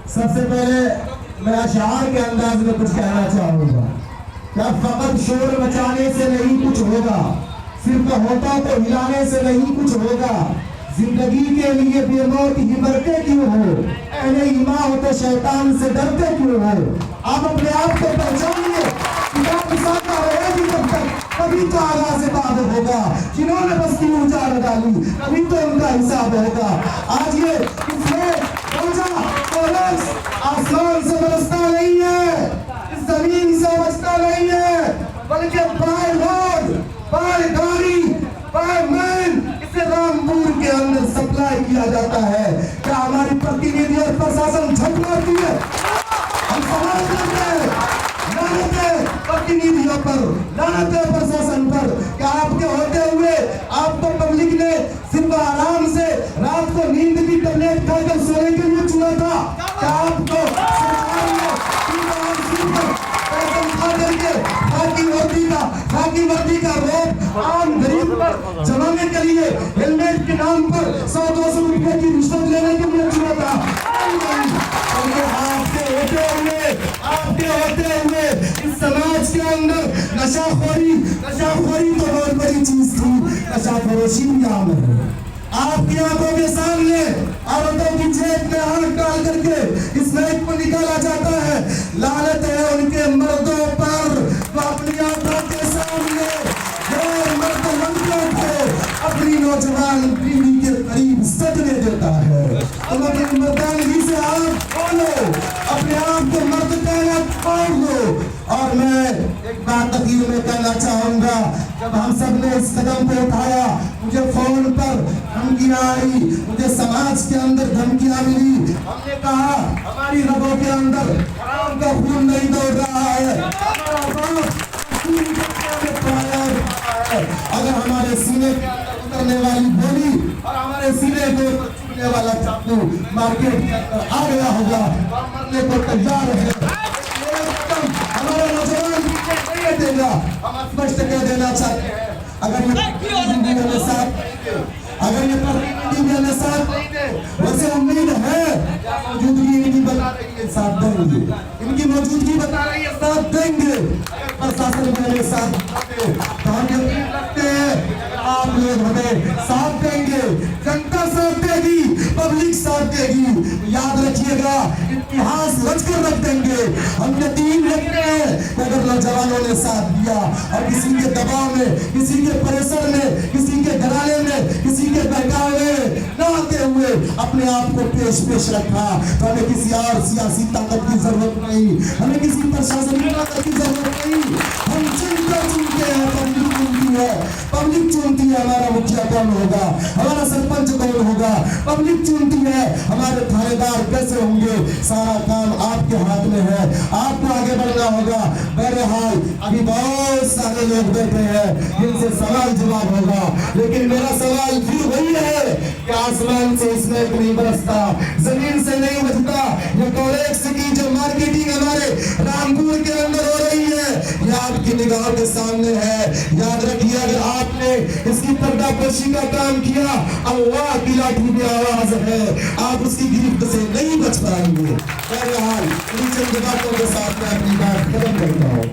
सबसे पहले मैं अशआर के अंदाज में कुछ कहना चाहूंगा। क्या फकत शोर मचाने से नहीं कुछ होगा, सिर्फ होता तो हिलाने से नहीं कुछ होगा। जिंदगी के लिए बेमौत ही मरते क्यों हो, अहले ईमान हो तो शैतान से डरते क्यों हो। आप अपने आप को पहचानिए, किताब सादा रहेगी तब तक, तभी तो आगाज़ बात होगा। जिन्होंने बस्ती उजाड़ डाली तभी तो उनका हिसाब होगा। आज ये इसमें आसमान से बरसता नहीं है, इस जमीन से बचता नहीं है, बल्कि बाय रोड, बाय गाड़ी, बाय मैन इसे रामपुर के अंदर सप्लाई किया जाता है। क्या हमारी प्रतिनिधि और प्रशासन झक मारती है? हम सवाल करते हैं, लानत है प्रतिनिधियों पर, लानत है प्रशासन पर। क्या आपके होते हुए आपको पब्लिक ने सिर्फ आराम से रात को नींद की टैबलेट खाकर सोने के लिए चुना था? क्या आपको सरकार ने खाकी वर्दी का रोप आम गरीब पर जमाने के लिए हेलमेट के नाम पर 100-200 रुपए की रिश्वत लेने के लिए चुना था? आपके होते हुए इस समाज के अंदर नशाखोरी तो बहुत बड़ी चीज थी, नशाफरोशी भी आम है। आपकी आंखों के सामने औरतों की जेब में हाथ डाल करके इस नाइट को निकाला जाता है। लानत है उनके मर्दों पर तो अपनी आंखों के सामने मर्द लड़कियों को अपनी नौजवान पीढ़ी के करीब सजने देता है। तुम अपनी मर्दानगी से आप बोलो, अपने आप को मर्द कहना छोड़ दो। और मैं एक बात अखीर में कहना चाहूंगा, जब हम सब ने इस कदम पे उठाया, मुझे फोन पर धमकियां आई, मुझे समाज के अंदर धमकियां मिली। हमने कहा हमारी रगों के अंदर हराम का खून नहीं दौड़ रहा है, अगर हमारे सीने के अंदर उतरने वाली गोली और हमारे सीने को चुभने वाला चाकू मार्केट के अंदर आ गया होगा तो हम मरने को तैयार है। हमारे नौजवान नहीं देगा, हम स्पष्ट कह देना चाहते हैं, अगर ये प्रतिनिधि मेरे साथ नहीं दे, वैसे उम्मीद है मौजूदगी इनकी बता रही है साथ देंगे, इनकी मौजूदगी बता रही है साथ देंगे। अगर प्रशासन मेरे साथ तो हम यकीन रखते हैं आप लोग हमें साथ देंगे, जनता साथ देगी, पब्लिक साथ देगी। याद रखिएगा, इतिहास रचकर रख देंगे। हम यकीन रखते हैं कि अगर नौजवानों ने साथ दिया और किसी के दबाव में, किसी के प्रेशर में, किसी के घराने में, किसी के बहकावे में न आते हुए अपने आप को पेश रखा, तो हमें किसी और सियासी ताकत की जरूरत नहीं, हमें किसी प्रशासनिक ताकत की जरूरत नहीं। हम चिंता चुनते हैं, पब्लिक चुनती है, पब्लिक चुनती है हमारा मुखिया कौन होगा, हमारा सरपंच कौन होगा, पब्लिक चुनती है हमारे थानेदार कैसे होंगे। सारा काम आपके हाथ में है, आपको आगे बढ़ना होगा। बहरहाल अभी बहुत सारे लोग बैठे हैं जिनसे सवाल जवाब होगा, लेकिन मेरा सवाल फिर वही है कि आसमान से स्मैक नहीं बरसता, जमीन से नहीं बचता। ये कॉलेज की जो मार्केटिंग हमारे रामपुर के अंदर हो रही है, ये आपकी निगाहों के सामने है। याद रखिए, अगर आपने इसकी पर्दापोशी का काम किया, अल्लाह की लाठी में आवाज है, आप उसकी गिरफ्त से नहीं बच पाएंगे। बहरहाल इन चंद बातों के साथ मैं अपनी बात खत्म करता हूँ।